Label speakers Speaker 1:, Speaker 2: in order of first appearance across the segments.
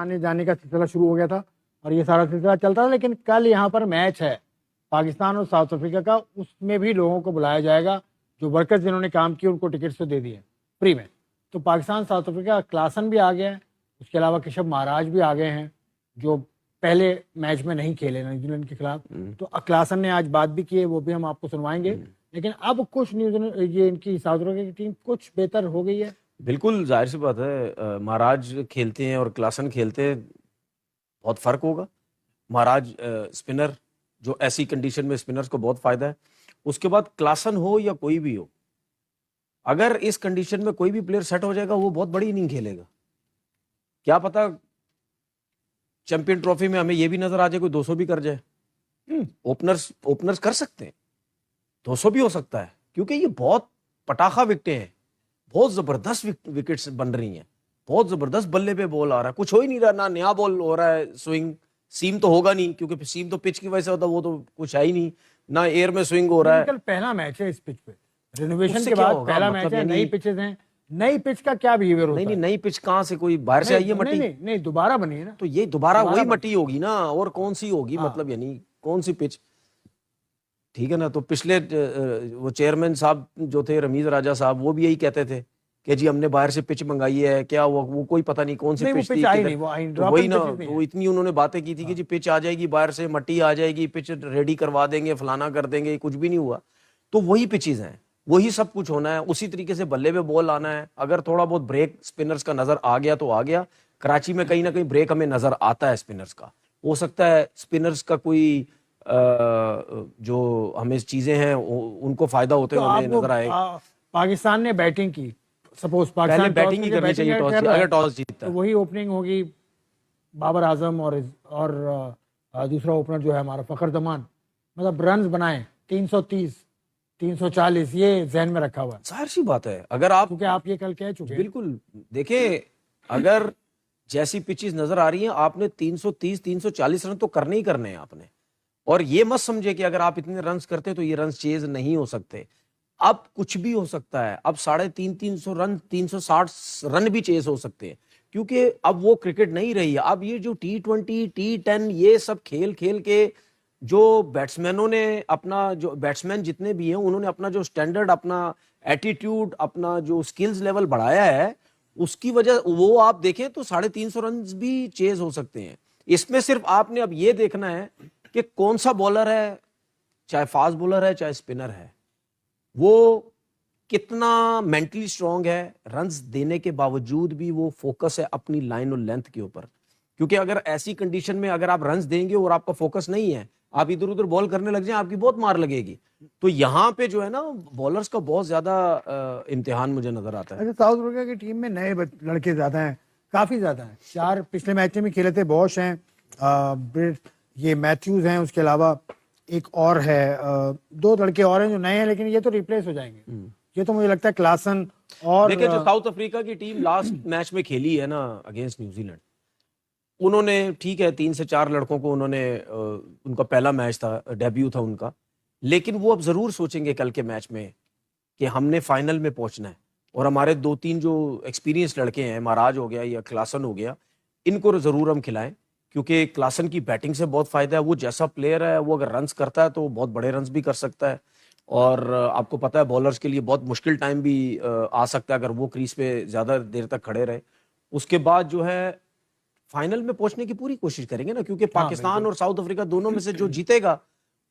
Speaker 1: आने जाने का सिलसिला शुरू हो गया था और ये सारा सिलसिला चलता था, लेकिन कल यहाँ पर मैच है पाकिस्तान और साउथ अफ्रीका का, उसमें भी लोगों को बुलाया जाएगा। जो वर्कर्स जिन्होंने काम किए उनको टिकट्स तो दे दिए फ्री में। तो पाकिस्तान साउथ अफ्रीका, क्लासन भी आ गया है, उसके अलावा केशव महाराज भी आ गए हैं जो पहले मैच में नहीं खेले न्यूजीलैंड के खिलाफ। तो क्लासन ने आज बात भी की है, वो भी हम आपको सुनवाएंगे। लेकिन अब कुछ न्यूजीलैंड, ये इनकी साउथ अफ्रीका की टीम कुछ बेहतर हो गई है।
Speaker 2: बिल्कुल जाहिर सी बात है, महाराज खेलते हैं और क्लासन खेलते हैं, बहुत फर्क होगा। महाराज स्पिनर, जो ऐसी कंडीशन में स्पिनर्स को बहुत फायदा है। उसके बाद क्लासन हो या कोई भी हो, अगर इस कंडीशन में कोई भी प्लेयर सेट हो जाएगा वो बहुत बड़ी इनिंग खेलेगा। क्या पता चैंपियन ट्रॉफी में हमें ये भी नजर आ जाए कोई 200 भी कर जाए। ओपनर्स कर सकते हैं, 200 भी हो सकता है, क्योंकि ये बहुत पटाखा विकेटें हैं, बहुत जबरदस्त विकेट्स बन रही हैं, बहुत जबरदस्त बल्ले पे बॉल आ रहा है, कुछ हो ही नहीं रहा, ना नया बॉल हो रहा है, स्विंग सीम तो होगा नहीं क्योंकि सीम तो पिच की वजह से होता, वो तो कुछ है ही नहीं, ना एयर में स्विंग हो रहा है।
Speaker 1: कल पहला मैच है इस पिच पे, रिनोवेशन के बाद पहला मैच है, नई पिचेस हैं। नई पिच का क्या बिहेवियर होता है?
Speaker 2: नहीं, नई पिच कहां से, कोई बाहर से आई है मट्टी?
Speaker 1: नहीं, दोबारा बनी है ना।
Speaker 2: तो ये दोबारा वही मट्टी होगी ना, और कौन सी होगी? मतलब यानी कौन सी पिच, ठीक है ना। तो पिछले वो चेयरमैन साहब जो थे, रमीज राजा साहब, वो भी यही कहते थे कि जी हमने बाहर से पिच मंगाई है, क्या वो कोई पता नहीं कौन सी पिच थी, तो वही ना, तो इतनी उन्होंने बातें की थी कि जी पिच आ जाएगी, बाहर से मट्टी आ जाएगी, पिच रेडी करवा देंगे, फलाना कर देंगे, कुछ भी नहीं हुआ। तो वही पिचेज हैं, वही सब कुछ होना है, उसी तरीके से बल्ले पे बॉल आना है। अगर थोड़ा बहुत ब्रेक स्पिनर्स का नजर आ गया तो आ गया। कराची में कहीं ना कहीं ब्रेक हमें नजर आता है स्पिनर्स का, हो सकता है स्पिनर्स का कोई जो हमें चीजें हैं उनको फायदा होते हुए हमें नजर आए।
Speaker 1: पाकिस्तान ने बैटिंग की, सपोज
Speaker 2: पहले बैटिंग ही करनी चाहिए अगर टॉस जीतता
Speaker 1: तो वही ओपनिंग होगी बाबर आजम और दूसरा ओपनर जो है हमारा फखर जमान, मतलब रन बनाए 330 340, ये जहन में रखा हुआ है।
Speaker 2: जाहिर सी बात है, अगर आप,
Speaker 1: क्योंकि आप ये कल कह चुके हैं।
Speaker 2: बिल्कुल, देखिए अगर जैसी पिचेस नजर आ रही हैं, आपने 330 340 रन तो करने ही करने हैं आपने। और ये मत समझे कि अगर आप इतने रन्स करते तो ये रन्स चेज नहीं हो सकते। अब कुछ भी हो सकता है, अब 350 रन, 360 रन भी चेज हो सकते हैं, क्योंकि अब वो क्रिकेट नहीं रही है। अब ये जो T20 T10 ये सब खेल खेल के जो बैट्समैनों ने अपना, जो बैट्समैन जितने भी हैं उन्होंने अपना जो स्टैंडर्ड, अपना एटीट्यूड, अपना जो स्किल्स लेवल बढ़ाया है, उसकी वजह वो आप देखें तो 350 रन भी चेज हो सकते हैं। इसमें सिर्फ आपने अब ये देखना है कि कौन सा बॉलर है, चाहे फास्ट बॉलर है चाहे स्पिनर है, वो कितना मेंटली स्ट्रांग है, रन्स देने के बावजूद भी वो फोकस है अपनी लाइन और लेंथ के ऊपर। क्योंकि अगर ऐसी कंडीशन में अगर आप रन्स देंगे और आपका फोकस नहीं है, आप इधर उधर बॉल करने लग जाए, आपकी बहुत मार लगेगी। तो यहाँ पे जो है ना, बॉलर्स का बहुत ज्यादा इम्तिहान मुझे नजर आता है।
Speaker 1: साउथ अफ्रीका की टीम में नए लड़के ज्यादा हैं, काफी ज्यादा हैं। 4 पिछले मैच में खेले थे, बॉश हैं, ये मैथ्यूज हैं, उसके अलावा एक और है, 2 लड़के और हैं जो नए हैं, लेकिन ये तो रिप्लेस हो जाएंगे। ये तो मुझे लगता है क्लासन और
Speaker 2: देखिए जो साउथ अफ्रीका की टीम लास्ट मैच में खेली है ना अगेंस्ट न्यूजीलैंड, उन्होंने ठीक है 3 से 4 लड़कों को उन्होंने, उनका पहला मैच था, डेब्यू था उनका, लेकिन वो अब जरूर सोचेंगे कल के मैच में कि हमने फाइनल में पहुंचना है। और हमारे 2-3 जो एक्सपीरियंस लड़के हैं, महाराज हो गया या क्लासन हो गया, इनको जरूर हम खिलाएं, क्योंकि क्लासन की बैटिंग से बहुत फायदा है। वो जैसा प्लेयर है, वो अगर रन्स करता है तो बहुत बड़े रन्स भी कर सकता है। और आपको पता है बॉलर्स के लिए बहुत मुश्किल टाइम भी आ सकता है अगर वो क्रीज पे ज्यादा देर तक खड़े रहे। उसके बाद जो है फाइनल में पहुंचने की पूरी कोशिश करेंगे ना, क्योंकि पाकिस्तान और साउथ अफ्रीका दोनों में से जो जीतेगा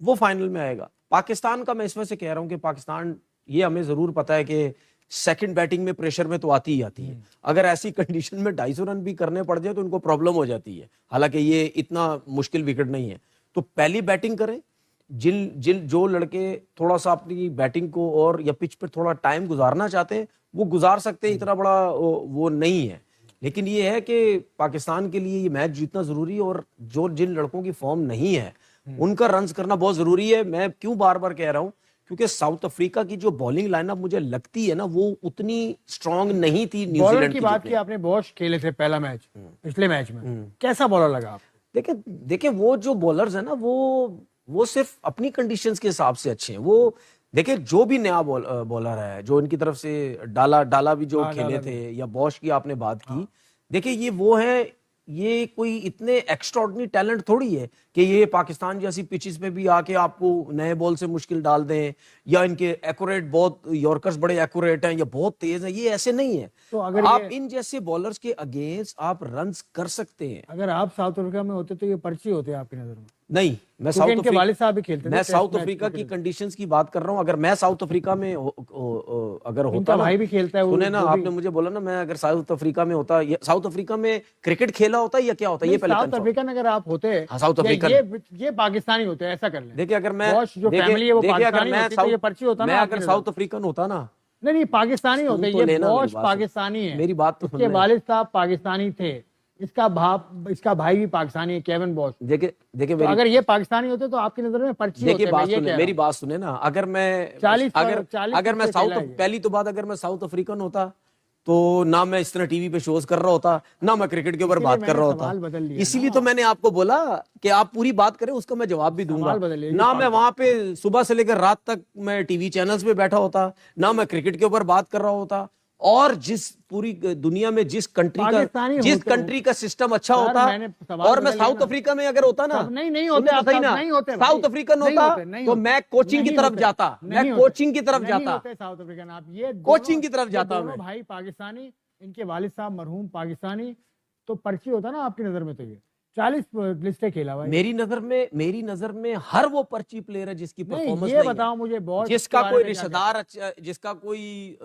Speaker 2: वो फाइनल में आएगा। पाकिस्तान का मैं इस वजह से कह रहा हूं कि पाकिस्तान, ये हमें जरूर पता है कि सेकंड बैटिंग में प्रेशर में तो आती ही आती है। अगर ऐसी कंडीशन में 250 रन भी करने पड़ जाए तो उनको प्रॉब्लम हो जाती है, हालांकि ये इतना मुश्किल विकेट नहीं है। तो पहली बैटिंग करें, जो लड़के थोड़ा सा अपनी बैटिंग को और या पिच पर थोड़ा टाइम गुजारना चाहते हैं वो गुजार सकते हैं, इतना बड़ा वो नहीं है। लेकिन ये है कि पाकिस्तान के लिए ये मैच जीतना जरूरी है, और जो जिन लड़कों की फॉर्म नहीं है उनका रन्स करना बहुत जरूरी है। मैं क्यों बार बार कह रहा हूं, क्योंकि साउथ अफ्रीका की जो बॉलिंग लाइनअप मुझे लगती है ना, वो उतनी स्ट्रांग नहीं थी न्यूजीलैंड
Speaker 1: की बात की आपने, बॉश खेले थे पहला मैच, पिछले मैच में कैसा बॉलर लगा आपको?
Speaker 2: देखिए वो जो बॉलर्स है ना, वो सिर्फ अपनी कंडीशंस के हिसाब से अच्छे हैं। वो देखिए जो भी नया बॉलर है, जो इनकी तरफ से डाला भी जो खेले थे, या बॉश की आपने बात की, देखिए ये वो है, ये कोई इतने एक्स्ट्राऑर्डिनरी टैलेंट थोड़ी है कि ये पाकिस्तान जैसी पिचेस पे भी आके आपको नए बॉल से मुश्किल डाल दें, या इनके एक्यूरेट बहुत यॉर्कर्स बड़े एक्यूरेट हैं या बहुत तेज हैं, ये ऐसे नहीं है।
Speaker 1: तो अगर
Speaker 2: आप
Speaker 1: ये
Speaker 2: इन जैसे बॉलर्स के अगेंस्ट आप रन्स कर सकते हैं।
Speaker 1: अगर आप साउथ अफ्रीका में होते तो ये पर्ची होते आपकी नजर में?
Speaker 2: नहीं, मैं
Speaker 1: क्योंकि
Speaker 2: साउथ
Speaker 1: इनके वालिद साहब भी खेलते थे
Speaker 2: मैं
Speaker 1: टेस्ट
Speaker 2: साउथ
Speaker 1: मैच
Speaker 2: अफ्रीका की
Speaker 1: क्रिकेट।
Speaker 2: कंडीशंस की बात कर रहा हूं। अगर मैं साउथ अफ्रीका में अगर होता
Speaker 1: इनका
Speaker 2: ना,
Speaker 1: भाई भी खेलता है, वो
Speaker 2: सुने ना,
Speaker 1: वो भी
Speaker 2: आपने मुझे बोला ना, मैं अगर साउथ अफ्रीका में होता, साउथ अफ्रीका में क्रिकेट खेला होता या क्या होता, ये
Speaker 1: नहीं,
Speaker 2: पहले
Speaker 1: साउथ
Speaker 2: कंफर्म।
Speaker 1: अफ्रीकन अगर आप होते
Speaker 2: हाँ, साउथ
Speaker 1: या
Speaker 2: अफ्रीकन।
Speaker 1: ये पाकिस्तानी होते, ऐसा कर लें।
Speaker 2: देखिए अगर मैं
Speaker 1: बॉश जो फैमिली है वो पाकिस्तानी होती तो ये पर्ची होता ना
Speaker 2: मैं
Speaker 1: आपकी
Speaker 2: अगर
Speaker 1: नजर
Speaker 2: साउथ
Speaker 1: में।
Speaker 2: अफ्रीकन होता ना,
Speaker 1: नहीं नहीं, पाकिस्तानी
Speaker 2: सुन
Speaker 1: होते,
Speaker 2: तो
Speaker 1: ये
Speaker 2: लेना मेरी
Speaker 1: बॉश
Speaker 2: बात।
Speaker 1: पाकिस्तानी है।
Speaker 2: मेरी बात तो
Speaker 1: इसके
Speaker 2: सुन ले।
Speaker 1: वालिद साहब पाकिस्तानी थे, इसका भाई भी पाकिस्तानी है, केविन बॉश।
Speaker 2: देखिए देखिए
Speaker 1: तो
Speaker 2: मेरी
Speaker 1: अगर ये पाकिस्तानी होते तो आपकी नजर में पर्ची
Speaker 2: देखिए
Speaker 1: होते,
Speaker 2: बात
Speaker 1: मैं ये
Speaker 2: सुने,
Speaker 1: कह रहा
Speaker 2: मेरी
Speaker 1: हूं।
Speaker 2: बात सुने ना, अगर मैं
Speaker 1: 40
Speaker 2: अगर मैं
Speaker 1: पे
Speaker 2: साउथ,
Speaker 1: खेला है ये।
Speaker 2: पहली तो बात, अगर मैं साउथ अफ्रीकन होता तो ना मैं इस तरह टीवी पे शोज कर रहा होता, ना मैं क्रिकेट के ऊपर
Speaker 1: इसीलिए
Speaker 2: बात कर
Speaker 1: मैंने
Speaker 2: रहा
Speaker 1: सवाल
Speaker 2: होता।
Speaker 1: बदल लिया
Speaker 2: इसीलिए
Speaker 1: ना।
Speaker 2: तो मैंने आपको बोला कि आप पूरी बात करें, उसका मैं जवाब भी दूंगा।
Speaker 1: सवाल बदलिए,
Speaker 2: ना मैं वहां पे सुबह से लेकर रात तक मैं टीवी चैनल्स पे बैठा होता, ना मैं क्रिकेट के ऊपर बात कर रहा होता। और जिस पूरी दुनिया में जिस कंट्री का सिस्टम अच्छा
Speaker 1: सर,
Speaker 2: होता,
Speaker 1: मैंने सवाल
Speaker 2: और मैं
Speaker 1: बदल लिया
Speaker 2: साउथ
Speaker 1: ना।
Speaker 2: अफ्रीका में अगर होता ना,
Speaker 1: नहीं
Speaker 2: सुनो
Speaker 1: होते
Speaker 2: तो
Speaker 1: आप,
Speaker 2: सही ना,
Speaker 1: नहीं होते
Speaker 2: साउथ
Speaker 1: भाई,
Speaker 2: अफ्रीकन
Speaker 1: नहीं
Speaker 2: होता
Speaker 1: होते, नहीं
Speaker 2: तो
Speaker 1: होते,
Speaker 2: मैं कोचिंग की
Speaker 1: नहीं
Speaker 2: तरफ
Speaker 1: होते,
Speaker 2: जाता,
Speaker 1: नहीं
Speaker 2: मैं
Speaker 1: होते,
Speaker 2: कोचिंग की तरफ
Speaker 1: नहीं
Speaker 2: जाता,
Speaker 1: होते साउथ अफ्रीकन। आप ये
Speaker 2: कोचिंग की तरफ
Speaker 1: ये
Speaker 2: जाता
Speaker 1: दोनों
Speaker 2: मैं।
Speaker 1: भाई पाकिस्तानी, इनके वालिद साहब मरहूम पाकिस्तानी, तो पर्ची होता ना आपकी नजर में। तो ये 40 लिस्टें खेला भाई।
Speaker 2: मेरी नजर में हर वो पर्ची प्लेयर है जिसकी
Speaker 1: नहीं,
Speaker 2: परफॉर्मेंस
Speaker 1: ये
Speaker 2: नहीं है,
Speaker 1: बताओ मुझे बॉस
Speaker 2: जिसका कोई रिश्तेदार अच्छा, जिसका कोई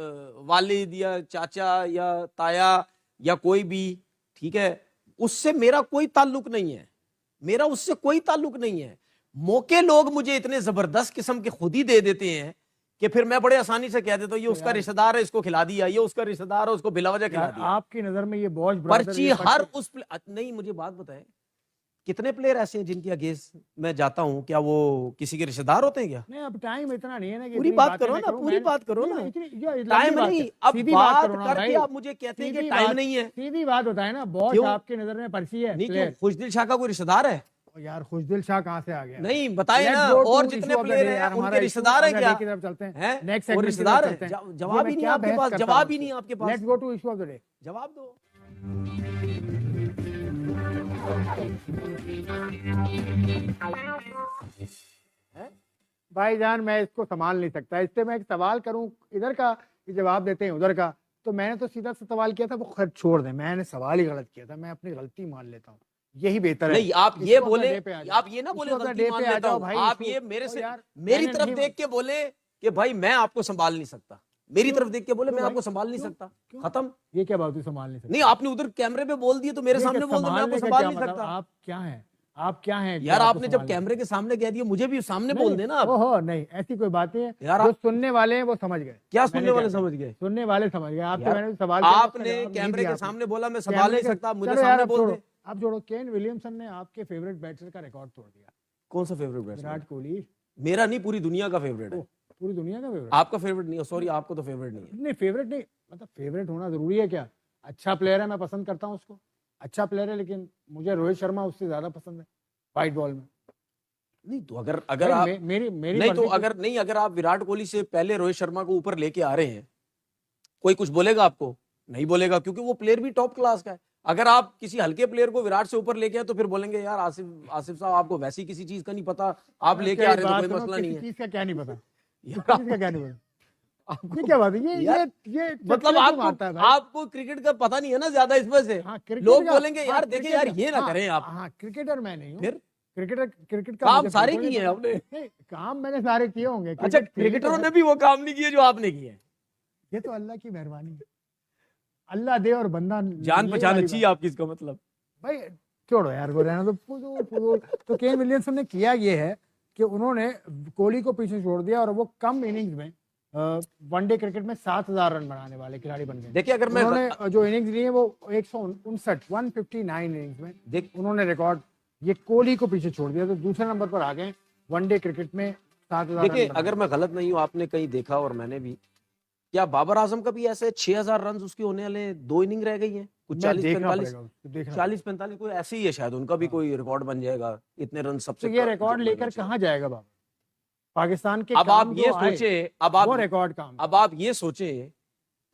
Speaker 2: वालिद या चाचा या ताया या कोई भी, ठीक है, उससे मेरा कोई ताल्लुक नहीं है, मेरा उससे कोई ताल्लुक नहीं है। मौके लोग मुझे इतने जबरदस्त किस्म के खुद ही दे देते हैं कि फिर मैं बड़े आसानी से कह देता हूँ ये उसका रिश्तेदार है, इसको खिला दिया, ये उसका रिश्तेदार है, उसको बिलावजह खिला दिया।
Speaker 1: आपकी नजर में ये बॉस
Speaker 2: पर्ची हर उस नहीं, मुझे बात बताएं, कितने प्लेयर ऐसे हैं जिनके अगेंस्ट मैं जाता हूं, क्या वो किसी के रिश्तेदार होते हैं क्या?
Speaker 1: नहीं, अब टाइम इतना नहीं है ना कि
Speaker 2: पूरी
Speaker 1: इतनी
Speaker 2: बात
Speaker 1: बातें
Speaker 2: करो
Speaker 1: मैं
Speaker 2: ना,
Speaker 1: करूं।
Speaker 2: पूरी बात करो ना। टाइम नहीं, अब
Speaker 1: सीधी
Speaker 2: बात
Speaker 1: करो ना
Speaker 2: करके
Speaker 1: भाई।
Speaker 2: आप मुझे कहते हैं कि टाइम नहीं है।
Speaker 1: सीधी बात बताए ना, बॉस
Speaker 2: क्यों?
Speaker 1: आपकी नजर में पर्ची है,
Speaker 2: नहीं, क्यों?
Speaker 1: प्लेयर।
Speaker 2: खुशदिल शाह का कोई रिश्तेदार है?
Speaker 1: यार खुशदिल शाह कहाँ से आ गया?
Speaker 2: नहीं बताए
Speaker 1: Let's
Speaker 2: ना,
Speaker 1: go to
Speaker 2: और
Speaker 1: issue
Speaker 2: जितने
Speaker 1: of the
Speaker 2: प्लेयर
Speaker 1: day,
Speaker 2: हैं
Speaker 1: यार, हमारा
Speaker 2: उनके रिश्तेदार
Speaker 1: issue
Speaker 2: हैं क्या?
Speaker 1: of the day की तरफ चलते हैं।
Speaker 2: हैं?
Speaker 1: Next
Speaker 2: वो
Speaker 1: segment की
Speaker 2: रिश्तेदार
Speaker 1: तरफ
Speaker 2: है?
Speaker 1: चलते हैं।
Speaker 2: जवाब ही नहीं आपके पास, जवाब ही नहीं आपके पास।
Speaker 1: Let's go to issue of the day.
Speaker 2: जवाब दो।
Speaker 1: भाईजान, मैं इसको संभाल नहीं सकता, इससे मैं एक सवाल करूं इधर का, ये जवाब देते हैं उधर का। तो मैंने तो सीधा सा सवाल किया था, वो खैर छोड़ दें, मैंने सवाल ही गलत किया था, मैं अपनी गलती मान लेता हूँ, यही बेहतर है।
Speaker 2: नहीं, आप ये
Speaker 1: Issue of the
Speaker 2: बोले,
Speaker 1: day पे आ जाओ।
Speaker 2: आप ये ना बोले
Speaker 1: Issue of the
Speaker 2: गलती
Speaker 1: day
Speaker 2: मान
Speaker 1: पे आ
Speaker 2: लेता
Speaker 1: जाओ
Speaker 2: हूं,
Speaker 1: भाई।
Speaker 2: आप
Speaker 1: issue-
Speaker 2: ये मेरे
Speaker 1: ओ
Speaker 2: से,
Speaker 1: यार,
Speaker 2: मेरी
Speaker 1: मैंने
Speaker 2: तरफ
Speaker 1: नहीं-
Speaker 2: देख के बोले कि भाई मैं आपको संभाल नहीं सकता, मेरी
Speaker 1: क्यों?
Speaker 2: तरफ देख के बोले
Speaker 1: क्यों
Speaker 2: मैं
Speaker 1: भाई?
Speaker 2: आपको संभाल नहीं
Speaker 1: क्यों?
Speaker 2: सकता,
Speaker 1: क्यों?
Speaker 2: खत्म।
Speaker 1: ये क्या बात हुई, संभाल नहीं सकता?
Speaker 2: नहीं, आपने उधर कैमरे पे बोल दिए तो मेरे
Speaker 1: ये
Speaker 2: सामने
Speaker 1: क्या
Speaker 2: बोल दो मैं आपको
Speaker 1: संभालने का
Speaker 2: संभाल
Speaker 1: क्या
Speaker 2: नहीं
Speaker 1: मतलब?
Speaker 2: सकता।
Speaker 1: आप क्या हैं? आप क्या हैं?
Speaker 2: यार आपने जब कैमरे के सामने कह दिया, मुझे भी सामने बोल देना आप।
Speaker 1: ओहो, नहीं, ऐसी कोई बात नहीं है।
Speaker 2: यार
Speaker 1: जो सुनने वाले हैं वो समझ गए।
Speaker 2: क्या सुनने वाले समझ गए?
Speaker 1: सुनने वाले समझ गए। आप तो
Speaker 2: यार,
Speaker 1: मैंने सवाल किया,
Speaker 2: आपने
Speaker 1: उसका जवाब नहीं
Speaker 2: कैमरे
Speaker 1: दिया
Speaker 2: के
Speaker 1: आपने।
Speaker 2: सामने बोला मैं संभाल नहीं
Speaker 1: कैमरे के-
Speaker 2: सकता, मुझे
Speaker 1: चलो यार,
Speaker 2: सामने
Speaker 1: अब
Speaker 2: बोल
Speaker 1: छोड़ो,
Speaker 2: दे।
Speaker 1: आप जोड़ो। केन विलियमसन ने आपके फेवरेट बैटर का रिकॉर्ड तोड़ दिया।
Speaker 2: कौन सा फेवरेट बैट्समैन?
Speaker 1: विराट कोहली।
Speaker 2: मेरा नहीं, पूरी दुनिया का फेवरेट है।
Speaker 1: पूरी दुनिया का फेवरेट?
Speaker 2: आपका फेवरेट नहीं है, सॉरी, आपको तो फेवरेट नहीं है।
Speaker 1: नहीं, फेवरेट नहीं, मतलब फेवरेट होना जरूरी है क्या? अच्छा प्लेयर है, मैं पसंद करता हूँ उसको, अच्छा प्लेयर है, लेकिन मुझे रोहित शर्मा उससे ज्यादा पसंद है व्हाइट बॉल में।
Speaker 2: नहीं तो अगर आप
Speaker 1: मेरी
Speaker 2: नहीं तो अगर आप विराट कोहली से पहले रोहित शर्मा को ऊपर लेके आ रहे हैं, कोई कुछ बोलेगा आपको? नहीं बोलेगा, क्योंकि वो प्लेयर भी टॉप क्लास का है। अगर आप किसी हल्के प्लेयर को विराट से ऊपर लेके आए तो फिर बोलेंगे यार आसिफ साहब, आपको वैसी किसी चीज का नहीं पता, आप लेके आ रहे हैं तो कोई मसला नहीं है।
Speaker 1: चीज का क्या नहीं पता?
Speaker 2: यार,
Speaker 1: चीज का क्या नहीं पता? ये क्या बात है? ये
Speaker 2: मतलब आपको क्रिकेट का पता नहीं है ना ज्यादा, इस वजह से
Speaker 1: हाँ,
Speaker 2: लोग बोलेंगे यार देखिए यार ये ना करें आप।
Speaker 1: हाँ, क्रिकेटर मैं नहीं हूँ।
Speaker 2: फिर
Speaker 1: क्रिकेट का
Speaker 2: काम
Speaker 1: मुझे
Speaker 2: सारे
Speaker 1: बिल्कुल
Speaker 2: किए हैं
Speaker 1: नहीं
Speaker 2: आपने।
Speaker 1: पता। नहीं, काम मैंने सारे किए होंगे।
Speaker 2: अच्छा, क्रिकेटरों ने भी वो काम नहीं किए जो आपने किए?
Speaker 1: ये तो अल्लाह की मेहरबानी है, अल्लाह दे और बंदा
Speaker 2: जान पहचान अच्छी है आपकी, इसका मतलब।
Speaker 1: भाई छोड़ो यार, वो रहना तो। तो केन विलियमसन ने किया ये है कि उन्होंने कोहली को पीछे छोड़ दिया और वो कम इनिंग्स में वनडे क्रिकेट में 7,000 रन बनाने वाले खिलाड़ी बन गए।
Speaker 2: देखिए, अगर मैं
Speaker 1: उन्होंने जो इनिंग्स ली है वो 159 इनिंग्स में उन्होंने रिकॉर्ड ये कोहली को पीछे छोड़ दिया, तो दूसरे नंबर पर आ गए वनडे क्रिकेट में 7,000 रन।
Speaker 2: देखिए, अगर मैं गलत नहीं हूँ, आपने कहीं देखा और मैंने भी, क्या बाबर आजम का भी ऐसे 6,000 रन उसके होने वाले 2 इनिंग रह गई हैं, कुछ 40-45 कोई ऐसे ही है शायद, उनका भी कोई रिकॉर्ड बन जाएगा इतने रन सबसे।
Speaker 1: तो ये रिकॉर्ड लेकर कहाँ जाएगा बाबर? पाकिस्तान के
Speaker 2: अब आप ये सोचे,
Speaker 1: वो रिकॉर्ड काम,
Speaker 2: अब आप ये सोचे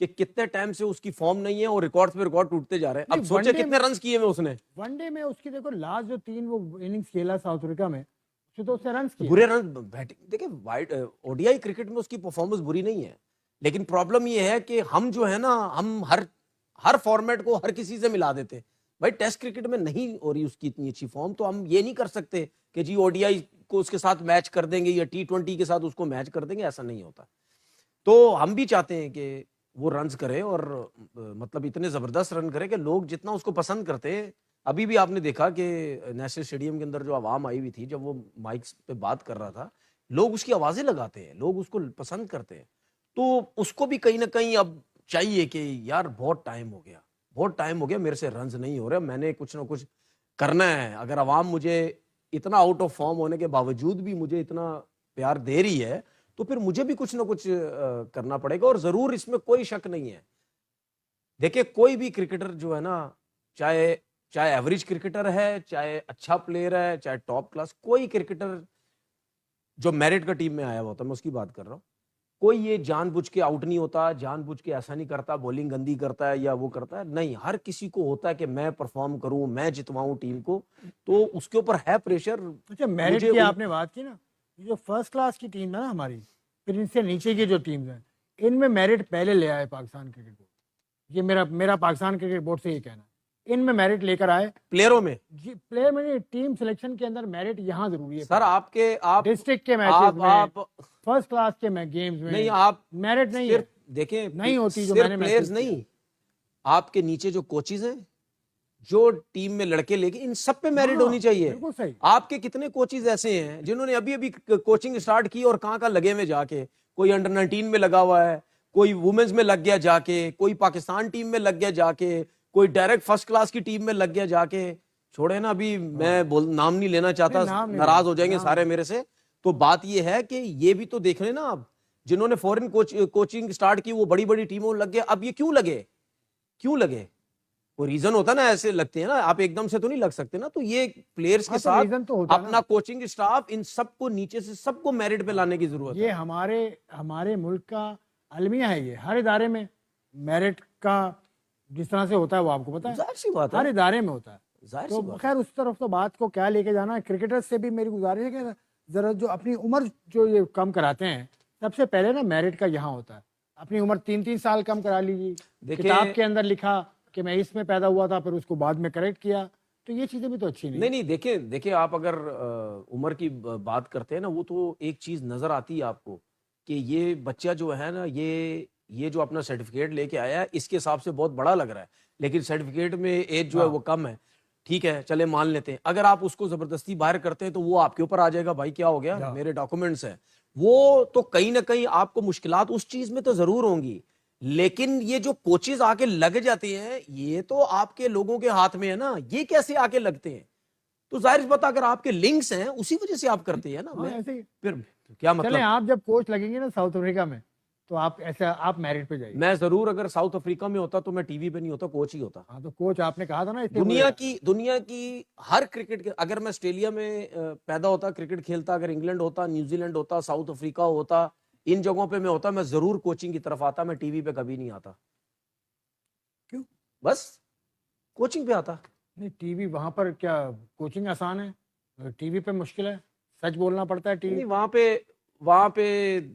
Speaker 2: कि कितने टाइम से उसकी फॉर्म नहीं है और रिकॉर्ड पे रिकॉर्ड टूटते जा रहे हैं। अब
Speaker 1: नहीं,
Speaker 2: सोचे कितने रन किए हुए उसने,
Speaker 1: वनडे में उसकी देखो लास्ट जो 3 वो इनिंग्स खेला साउथ अफ्रीका में, उसमें तो उसने रन किए।
Speaker 2: बुरे रन बैटिंग देखिए, वाइड ओडीआई क्रिकेट में उसकी परफॉर्मेंस बुरी नहीं है, लेकिन प्रॉब्लम ये है कि हम जो है ना, हम हर फॉर्मेट को हर किसी से मिला देते हैं। भाई टेस्ट क्रिकेट में नहीं हो रही उसकी इतनी अच्छी फॉर्म, तो हम ये नहीं कर सकते कि जी ओडीआई को उसके साथ मैच कर देंगे या टी20 के साथ उसको मैच कर देंगे, ऐसा नहीं होता। तो हम भी चाहते हैं कि वो रन्स करे और मतलब इतने जबरदस्त रन करे कि लोग जितना उसको पसंद करते हैं। अभी भी आपने देखा कि नेशनल स्टेडियम के अंदर जो आवाम आई हुई थी, जब वो माइक्स पे बात कर रहा था, लोग उसकी आवाजें लगाते हैं, लोग उसको पसंद करते हैं। तो उसको भी कहीं ना कहीं अब चाहिए कि यार बहुत टाइम हो गया, बहुत टाइम हो गया, मेरे से रन्स नहीं हो रहे, मैंने कुछ ना कुछ करना है। अगर आवाम मुझे इतना आउट ऑफ फॉर्म होने के बावजूद भी मुझे इतना प्यार दे रही है, तो फिर मुझे भी कुछ ना कुछ करना पड़ेगा। और जरूर इसमें कोई शक नहीं है, देखिए कोई भी क्रिकेटर जो है ना, चाहे चाहे एवरेज क्रिकेटर है, चाहे अच्छा प्लेयर है, चाहे टॉप क्लास, कोई क्रिकेटर जो मेरिट का टीम में आया हुआ था, मैं उसकी बात कर रहा हूं, कोई ये जानबूझ के आउट नहीं होता, जानबूझ के ऐसा नहीं करता, बॉलिंग गंदी करता है या वो करता है, नहीं। हर किसी को होता है कि मैं परफॉर्म करूं, मैं जितवाऊं टीम को, तो उसके ऊपर है प्रेशर।
Speaker 1: अच्छा, मेरिट की आपने बात की ना, ये जो फर्स्ट क्लास की टीम है ना हमारी, फिर इनसे नीचे की जो टीम्स हैं, इनमें मेरिट पहले ले आए पाकिस्तान क्रिकेट बोर्ड। ये मेरा मेरा पाकिस्तान क्रिकेट बोर्ड से ये कहना है, इनमें मेरिट लेकर आए
Speaker 2: प्लेयरों में
Speaker 1: जी। प्लेयर में टीम सिलेक्शन के अंदर मेरिट यहाँ जरूरी है
Speaker 2: सर। आप
Speaker 1: डिस्ट्रिक्ट के मैचेस में,
Speaker 2: आप
Speaker 1: फर्स्ट क्लास के गेम्स में
Speaker 2: नहीं, आप
Speaker 1: मेरिट नहीं है,
Speaker 2: देखें,
Speaker 1: नहीं होती जो
Speaker 2: सिर्फ
Speaker 1: मैंने
Speaker 2: प्लेयर्स
Speaker 1: महसूस
Speaker 2: नहीं, आपके नीचे जो कोचेज हैं, जो टीम में लड़के लेके, इन सब पे मेरिट
Speaker 1: हाँ,
Speaker 2: होनी चाहिए।
Speaker 1: बिल्कुल सही।
Speaker 2: आपके कितने कोचेज ऐसे हैं जिन्होंने अभी अभी कोचिंग स्टार्ट की और कहां लगे में जाके, कोई अंडर 19 में लगा हुआ है, कोई वुमेन्स में लग गया जाके, कोई पाकिस्तान टीम में लग गया जाके, कोई डायरेक्ट फर्स्ट क्लास की टीम में लग गया जाके। छोड़े ना, अभी मैं नाम नहीं लेना चाहता, नाराज हो जाएंगे सारे मेरे से। तो बात ये है कि ये भी तो देख लेना आप, जिन्होंने फॉरेन कोचिंग स्टार्ट की वो बड़ी बड़ी टीमों में लग गए। अब ये क्यों लगे, क्यों लगे? कोई रीजन होता ना, ऐसे लगते हैं ना, आप एकदम से तो नहीं लग सकते ना। तो ये प्लेयर्स के साथ
Speaker 1: तो
Speaker 2: अपना कोचिंग स्टाफ, इन सबको नीचे से सबको मेरिट पे लाने की जरूरत है।
Speaker 1: ये हमारे मुल्क का अलमिया है, ये हर इदारे में मेरिट का जिस तरह से होता है वो आपको पता है,
Speaker 2: जाहिर सी बात है,
Speaker 1: हर इदारे में होता है।
Speaker 2: जाहिर सी
Speaker 1: तो
Speaker 2: बात है।
Speaker 1: खैर उस तरफ तो बात को क्या लेके जाना है। क्रिकेटर्स से भी मेरी गुजारिश है कि जरा जो अपनी उम्र जो ये कम कराते हैं, सबसे पहले ना मेरिट का यहाँ होता है, अपनी उम्र 3-3 साल कम करा लीजिए। किताब के अंदर लिखा कि मैं इसमें पैदा हुआ था, फिर उसको बाद में करेक्ट किया, तो ये चीजें भी तो अच्छी नहीं।
Speaker 2: नहीं, देखिए आप अगर उम्र की बात करते हैं ना, वो तो एक चीज नजर आती है आपको कि ये बच्चा जो है ना, ये जो अपना सर्टिफिकेट लेके आया है, इसके हिसाब से बहुत बड़ा लग रहा है, लेकिन सर्टिफिकेट में एज जो है वो कम है। ठीक है, चले मान लेते हैं। अगर आप उसको जबरदस्ती बाहर करते हैं तो वो आपके ऊपर आ जाएगा, भाई क्या हो गया, मेरे डॉक्यूमेंट्स हैं। वो तो कहीं ना कहीं आपको मुश्किलात उस चीज में तो जरूर होंगी, लेकिन ये जो कोचेज आके लग जाते हैं, ये तो आपके लोगों के हाथ में है ना, ये कैसे आके लगते हैं। तो जाहिर बात, अगर आपके लिंक्स हैं उसी वजह से आप करते हैं ना।
Speaker 1: हाँ, ऐसे ही।
Speaker 2: फिर क्या मतलब,
Speaker 1: आप जब कोच लगेंगे ना साउथ अफ्रीका में, तो आप मेरिट पे जाइए।
Speaker 2: मैं जरूर, अगर साउथ अफ्रीका में होता तो मैं टीवी पे नहीं होता, कोच ही होता।
Speaker 1: हाँ, तो कोच आपने कहा था ना,
Speaker 2: दुनिया की हर क्रिकेट के, अगर मैं ऑस्ट्रेलिया में पैदा होता, क्रिकेट खेलता, अगर इंग्लैंड होता, न्यूजीलैंड होता, साउथ अफ्रीका होता, इन जगहों पे मैं होता, मैं जरूर कोचिंग की तरफ आता, मैं टीवी पे कभी नहीं आता।
Speaker 1: क्यों?
Speaker 2: बस कोचिंग पे आता।
Speaker 1: नहीं, टीवी वहां पर क्या कोचिंग आसान है, टीवी पे मुश्किल है, सच बोलना पड़ता है टीवी।
Speaker 2: नहीं, वहां पे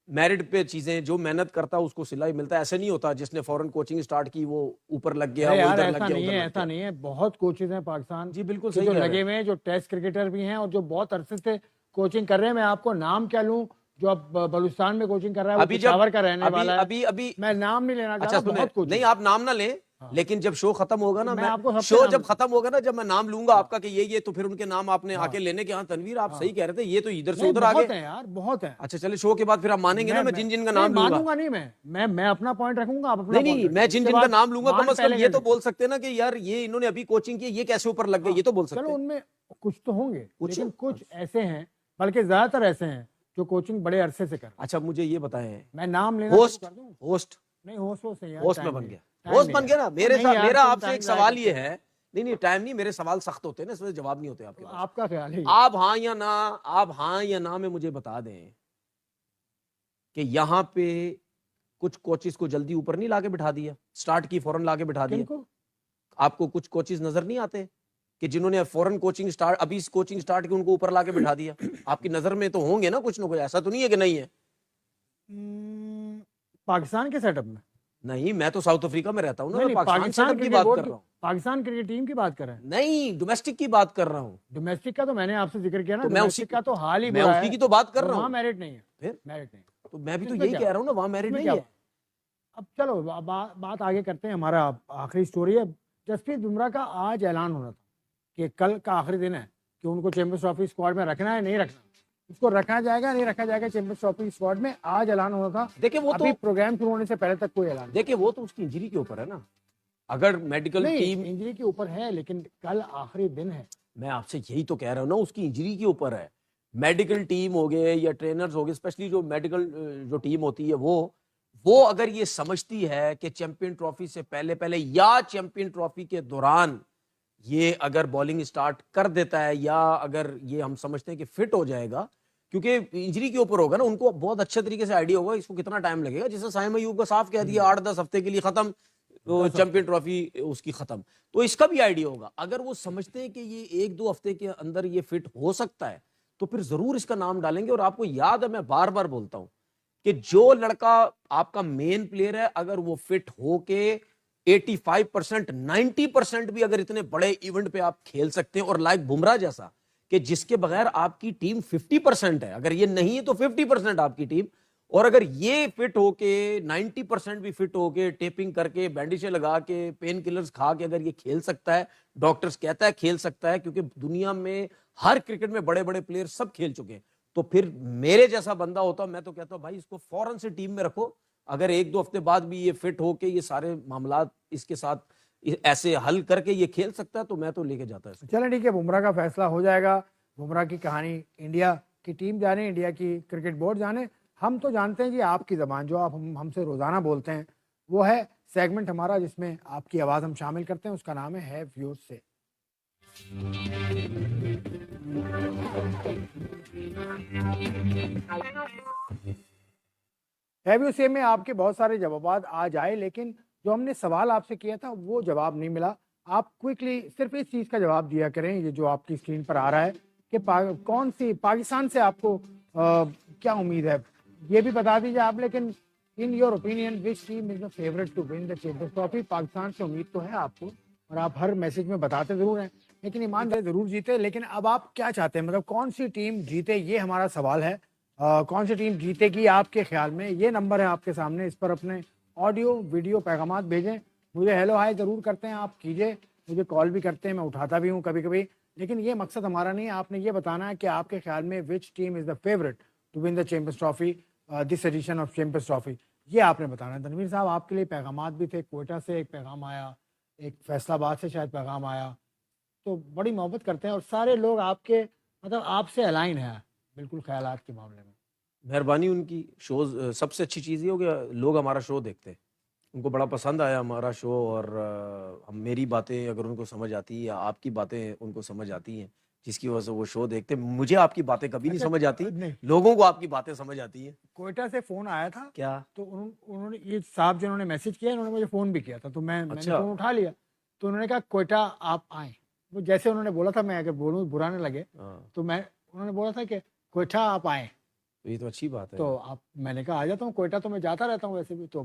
Speaker 2: मेरिट पे चीजें, जो मेहनत करता है उसको सिलाई मिलता है। ऐसे नहीं होता जिसने फॉरेन कोचिंग स्टार्ट की वो ऊपर लग गया, वो
Speaker 1: यार
Speaker 2: इधर
Speaker 1: ऐसा
Speaker 2: लग गया,
Speaker 1: नहीं
Speaker 2: उधर
Speaker 1: है,
Speaker 2: लग
Speaker 1: ऐसा
Speaker 2: गया।
Speaker 1: नहीं है, बहुत कोचेज हैं पाकिस्तान
Speaker 2: जी बिल्कुल
Speaker 1: के
Speaker 2: सही
Speaker 1: जो
Speaker 2: कह रहे
Speaker 1: लगे
Speaker 2: हैं।
Speaker 1: हुए हैं, जो टेस्ट क्रिकेटर भी हैं और जो बहुत अरसे से कोचिंग कर रहे हैं। मैं आपको नाम क्या लूं, जो अब बलूचिस्तान में कोचिंग कर रहा है, वो
Speaker 2: अभी
Speaker 1: पेशावर का रहने वाला है।
Speaker 2: अभी
Speaker 1: मैं नाम नहीं लेना चाह
Speaker 2: अच्छा
Speaker 1: रहा,
Speaker 2: सुने,
Speaker 1: बहुत कोचिंग।
Speaker 2: नहीं आप नाम ना लें, लेकिन जब शो खत्म होगा ना,
Speaker 1: मैं आपको सबके
Speaker 2: शो
Speaker 1: नाम
Speaker 2: जब खत्म होगा ना, जब मैं नाम लूंगा आपका कि ये तो फिर उनके नाम आपने आके लेने के। हाँ तनवीर, आप सही कह रहे थे, ये तो इधर से
Speaker 1: नहीं,
Speaker 2: उधर आ
Speaker 1: बहुत
Speaker 2: गए।
Speaker 1: है यार, बहुत है।
Speaker 2: अच्छा चले, शो के बाद फिर आप मानेंगे ना, मैं जिन जिन का नाम लूंगा।
Speaker 1: मानूंगा नहीं, मैं अपना पॉइंट रखूंगा, आप अपना
Speaker 2: नहीं,
Speaker 1: point
Speaker 2: मैं
Speaker 1: रखिए।
Speaker 2: जिन
Speaker 1: उसके
Speaker 2: जिन का
Speaker 1: बाद
Speaker 2: नाम लूंगा, कम
Speaker 1: मान
Speaker 2: से कम
Speaker 1: पहले
Speaker 2: ये तो
Speaker 1: कर
Speaker 2: बोल सकते हैं ना कि यार ये इन्होंने अभी कोचिंग की, ये कैसे ऊपर लग गए, ये तो बोल सकते
Speaker 1: चलो
Speaker 2: हैं।
Speaker 1: उनमें कुछ तो होंगे, लेकिन कुछ ऐसे हैं, बल्कि ज्यादातर ऐसे हैं जो कोचिंग बड़े अरसे से कर।
Speaker 2: अच्छा मुझे ये बताएं,
Speaker 1: मैं नाम लेना
Speaker 2: होस्ट
Speaker 1: शुरू कर दूं?
Speaker 2: होस्ट
Speaker 1: नहीं, होस्ट नहीं यार,
Speaker 2: होस्ट
Speaker 1: time
Speaker 2: में बन
Speaker 1: नहीं,
Speaker 2: गया,
Speaker 1: time
Speaker 2: होस्ट
Speaker 1: नहीं
Speaker 2: बन
Speaker 1: यार।
Speaker 2: गया ना।
Speaker 1: नहीं यार,
Speaker 2: मेरा
Speaker 1: तुम
Speaker 2: आपसे
Speaker 1: time
Speaker 2: एक
Speaker 1: ज़ाया
Speaker 2: सवाल ये
Speaker 1: करते हो।
Speaker 2: है, नहीं टाइम नहीं, मेरे सवाल सख्त होते हैं ना, इसमें जवाब नहीं होते आपके पास।
Speaker 1: आपका ख्याल है?
Speaker 2: आप हाँ या ना में मुझे बता दें कि यहाँ पे कुछ कोचिस को जल्दी ऊपर नहीं लाके बिठा दिया, स्टार्ट की फौरन लाके बिठा दिया।
Speaker 1: किनको?
Speaker 2: आपको कुछ कोचिस नजर नहीं आते कि जिन्होंने फौरन कोचिंग स्टार्ट, अभी कोचिंग स्टार्ट की, उनको ऊपर लाके बिठा दिया? आपकी नजर में तो होंगे ना कुछ, ऐसा तो नहीं है कि नहीं है।
Speaker 1: पाकिस्तान के सेटअप में
Speaker 2: नहीं, मैं तो साउथ अफ्रीका में रहता हूँ ना,
Speaker 1: नहीं,
Speaker 2: मैं
Speaker 1: नहीं,
Speaker 2: पाकिस्तान सेटअप की
Speaker 1: क्रिकेट
Speaker 2: बात
Speaker 1: बोर्ड
Speaker 2: कर रहा हूँ।
Speaker 1: पाकिस्तान क्रिकेट टीम की बात कर रहे हैं।
Speaker 2: नहीं, डोमेस्टिक की बात कर रहा हूँ।
Speaker 1: डोमेस्टिक का तो मैंने आपसे जिक्र किया ना,
Speaker 2: तो मैं
Speaker 1: डोमेस्टिक का तो हाल ही
Speaker 2: मैं
Speaker 1: बुरा
Speaker 2: उसी
Speaker 1: है,
Speaker 2: की तो बात कर
Speaker 1: और
Speaker 2: रहा
Speaker 1: वहाँ
Speaker 2: हूँ।
Speaker 1: मेरिट नहीं है,
Speaker 2: फिर
Speaker 1: मेरिट नहीं है।
Speaker 2: तो मैं भी तो
Speaker 1: इसमें
Speaker 2: यही
Speaker 1: क्या?
Speaker 2: कह रहा हूँ ना, वहाँ मेरिट
Speaker 1: इसमें
Speaker 2: नहीं
Speaker 1: क्या?
Speaker 2: है।
Speaker 1: अब चलो बात आगे करते हैं। हमारा आखिरी स्टोरी है, जसप्रीत बुमराह का आज ऐलान होना था कि कल का आखिरी दिन है कि उनको चैंपियंस ट्रॉफी स्क्वाड में रखना है नहीं रखना, उसको रखा जाएगा नहीं रखा जाएगा चैंपियंस ट्रॉफी स्क्वाड में। आज ऐलान होना था।
Speaker 2: देखिए वो
Speaker 1: अभी
Speaker 2: तो
Speaker 1: प्रोग्राम शुरू होने से पहले तक कोई ऐलान
Speaker 2: देखिए वो तो उसकी इंजरी के ऊपर है ना। अगर मेडिकल
Speaker 1: नहीं,
Speaker 2: टीम,
Speaker 1: इंजरी के ऊपर है, लेकिन कल आखिरी दिन है।
Speaker 2: मैं आपसे यही तो कह रहा हूँ ना, उसकी इंजरी के ऊपर है। मेडिकल टीम हो गए या ट्रेनर्स हो गए, स्पेशली जो मेडिकल जो टीम होती है, वो अगर ये समझती है कि चैंपियन ट्रॉफी से पहले पहले या चैंपियन ट्रॉफी के दौरान ये अगर बॉलिंग स्टार्ट कर देता है, या अगर ये हम समझते हैं कि फिट हो जाएगा, क्योंकि इंजरी के ऊपर होगा ना, उनको बहुत अच्छे तरीके से आइडिया होगा इसको कितना टाइम लगेगा। जैसे साइम अयूब का साफ कह दिया 8-10 हफ्ते के लिए खत्म, तो चैंपियन ट्रॉफी उसकी खत्म। तो इसका भी आइडिया होगा। अगर वो समझते हैं कि ये 1-2 हफ्ते के अंदर ये फिट हो सकता है, तो फिर जरूर इसका नाम डालेंगे। और आपको याद है, मैं बार बार बोलता हूं कि जो लड़का आपका मेन प्लेयर है, अगर वो फिट होके 85%, 90% भी अगर इतने बड़े इवेंट पे आप खेल सकते हैं, और लाइक बुमराह जैसा कि जिसके बगैर आपकी टीम 50% है, अगर ये नहीं है तो 50% आपकी टीम, और अगर ये फिट होके 90% भी फिट होके, टेपिंग करके, बैंडेजें लगा के, पेन किलर्स खा के अगर ये खेल सकता है, डॉक्टर्स कहता है खेल सकता है, क्योंकि दुनिया में हर क्रिकेट में बड़े बड़े प्लेयर सब खेल चुके हैं, तो फिर मेरे जैसा बंदा होता, मैं तो कहता हूं भाई इसको फौरन से टीम में रखो। अगर 1-2 हफ्ते बाद भी ये फिट होके ये सारे मामला इसके साथ ऐसे हल करके ये खेल सकता है, तो मैं तो लेके जाता है।
Speaker 1: चलें ठीक है, बुमराह का फैसला हो जाएगा। बुमराह की कहानी इंडिया की टीम जाने, इंडिया की क्रिकेट बोर्ड जाने। हम तो जानते हैं जी आपकी ज़बान, जो आप हमसे रोज़ाना बोलते हैं, वो है सेगमेंट हमारा जिसमें आपकी आवाज़ हम शामिल करते हैं। उसका नाम है हैव योर से। हैव योर से में आपके बहुत सारे जवाब आज आए, लेकिन जो हमने सवाल आपसे किया था वो जवाब नहीं मिला। आप क्विकली सिर्फ इस चीज़ का जवाब दिया करें, ये जो आपकी स्क्रीन पर आ रहा है कि कौन सी पाकिस्तान से आपको क्या उम्मीद है, ये भी बता दीजिए आप। लेकिन in your opinion which team is the favourite to win the Champions Trophy? Pakistan से उम्मीद तो है आपको, और आप हर मैसेज में बताते जरूर हैं, लेकिन ईमानदारी जरूर जीते। लेकिन अब आप क्या चाहते हैं, मतलब कौन सी टीम जीते, ये हमारा सवाल है। कौन सी टीम जीतेगी आपके ख्याल में? ये नंबर है आपके सामने, इस पर अपने ऑडियो वीडियो पैगामात भेजें। मुझे हेलो हाय ज़रूर करते हैं आप, कीजिए, मुझे कॉल भी करते हैं, मैं उठाता भी हूँ कभी कभी, लेकिन ये मकसद हमारा नहीं है। आपने ये बताना है कि आपके ख्याल में which team is the favourite to win the Champions Trophy, this edition of Champions Trophy, ये आपने बताना है। तनवीर साहब, आपके लिए पैगामात भी थे, कोयटा से एक पैगाम आया, एक फैसलाबाद से शायद पैगाम आया, तो बड़ी मोहब्बत करते हैं और सारे लोग आपके, मतलब आपसे अलाइन है बिल्कुल ख्यालात के मामले में।
Speaker 2: मेहरबानी उनकी। शोज सबसे अच्छी चीज़ ये हो गया, लोग हमारा शो देखते हैं, उनको बड़ा पसंद आया हमारा शो, और हम मेरी बातें अगर उनको समझ आती है या आपकी बातें उनको समझ आती हैं, जिसकी वजह से वो शो देखते हैं। मुझे आपकी बातें कभी नहीं समझ आती,
Speaker 1: नहीं,
Speaker 2: लोगों को आपकी बातें समझ आती हैं।
Speaker 1: कोयटा से फोन आया था,
Speaker 2: क्या?
Speaker 1: तो उन्होंने, ये साहब जिन्होंने मैसेज किया, इन्होंने मुझे फ़ोन भी किया था, तो मैंने
Speaker 2: अच्छा।
Speaker 1: फ़ोन उठा लिया, तो उन्होंने कहा कोयटा आप आएँ। वो जैसे उन्होंने बोला था, मैं अगर बोलूँ बुरा नहीं लगे,
Speaker 2: हाँ,
Speaker 1: तो उन्होंने बोला था कि कोयटा आप आएँ,
Speaker 2: तो ये तो अच्छी बात है।
Speaker 1: तो मैंने कहा आ जाता हूँ, कोयटा तो मैं जाता रहता हूँ वैसे भी, तो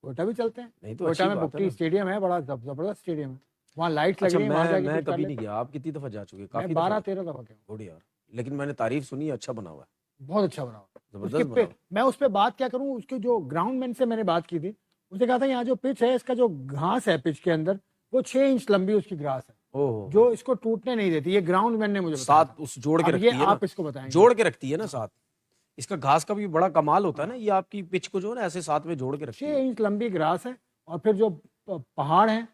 Speaker 1: कोयटा भी चलते हैं।
Speaker 2: नहीं तो
Speaker 1: कोयटा
Speaker 2: अच्छी
Speaker 1: में
Speaker 2: बात है
Speaker 1: बुक्टी
Speaker 2: ना।
Speaker 1: स्टेडियम है, बड़ा जबरदस्त स्टेडियम है, वहाँ लाइट्स लगी
Speaker 2: अच्छा,
Speaker 1: हुई हैं, वहाँ
Speaker 2: मैं
Speaker 1: जाके
Speaker 2: मैं
Speaker 1: कुछ कर
Speaker 2: कभी
Speaker 1: लेते
Speaker 2: नहीं गया। आप कितनी दफा जा चुके हैं?
Speaker 1: हैं।
Speaker 2: काफी
Speaker 1: मैं
Speaker 2: दफा।
Speaker 1: 12-13 दफ़ा गया हूँ।
Speaker 2: गुड यार, लेकिन मैंने तारीफ सुनी है, अच्छा बना हुआ है,
Speaker 1: बहुत अच्छा बना हुआ है।
Speaker 2: जबरदस्त
Speaker 1: उसके
Speaker 2: बना
Speaker 1: पे
Speaker 2: हुआ है।
Speaker 1: मैं उस पे बात क्या करूँ, उसके जो ग्राउंडमैन से मैंने बात की थी, उसने कहा था यहाँ जो पिच है, इसका जो घास है पिच के अंदर, वो 6 इंच लंबी उसकी घास है,
Speaker 2: ओहो,
Speaker 1: जो इसको टूटने नहीं देती। ये ग्राउंडमैन ने मुझे बताया
Speaker 2: साथ
Speaker 1: था।
Speaker 2: उस जोड़ के
Speaker 1: अब
Speaker 2: रखती
Speaker 1: ये
Speaker 2: है ना,
Speaker 1: आप इसको बताएंगे।
Speaker 2: जोड़ के रखती है ना साथ। इसका घास का भी बड़ा कमाल होता है ना, ये आपकी पिच को जो है ना ऐसे साथ में जोड़ के रखती
Speaker 1: 6
Speaker 2: है।
Speaker 1: इंच लंबी ग्रास है, और फिर जो पहाड़ हैं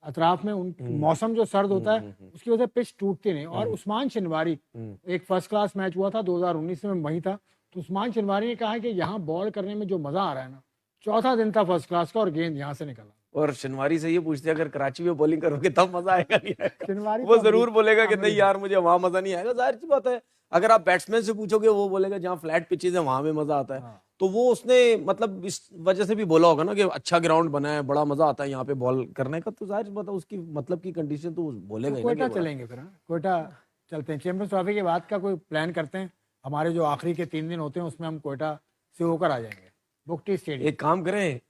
Speaker 1: अतराफ में, उन मौसम जो सर्द होता है, उसकी वजह से पिच टूटती नहीं। और उस्मान शनवारी, एक फर्स्ट क्लास मैच हुआ था 2019 में, वही था, तो उस्मान शनवारी ने कहा कि यहाँ बॉल करने में जो मजा आ रहा है ना, चौथा दिन था फर्स्ट क्लास का और गेंद यहाँ से निकला।
Speaker 2: और शनवारी से ये पूछते हैं, अगर कराची में बॉलिंग करोगे तब मजा आएगा नहीं आएगा?
Speaker 1: शनवारी
Speaker 2: वो
Speaker 1: तो
Speaker 2: जरूर बोलेगा कि
Speaker 1: अमरीका
Speaker 2: नहीं यार, मुझे वहां मजा नहीं आएगा। जाहिर सी बात है, अगर आप बैट्समैन से पूछोगे वो बोलेगा जहाँ फ्लैट पिचेज है वहां में मजा आता है।
Speaker 1: हाँ।
Speaker 2: तो वो उसने मतलब इस वजह से भी बोला होगा ना कि अच्छा ग्राउंड बना है, बड़ा मजा आता है यहाँ पे बॉल करने का, तो जाहिर बात है उसकी मतलब की कंडीशन तो बोलेगा ही ना
Speaker 1: कोयटा
Speaker 2: कि बड़ा।
Speaker 1: चलेंगे फिर, हाँ? कोयटा चलते हैं, चैंपियंस ट्रॉफी के बाद का कोई प्लान करते हैं, हमारे जो आखिरी के 3 दिन होते हैं उसमें हम कोयटा से होकर आ जाएंगे, बुकटी स्टेडियम।
Speaker 2: एक काम करें,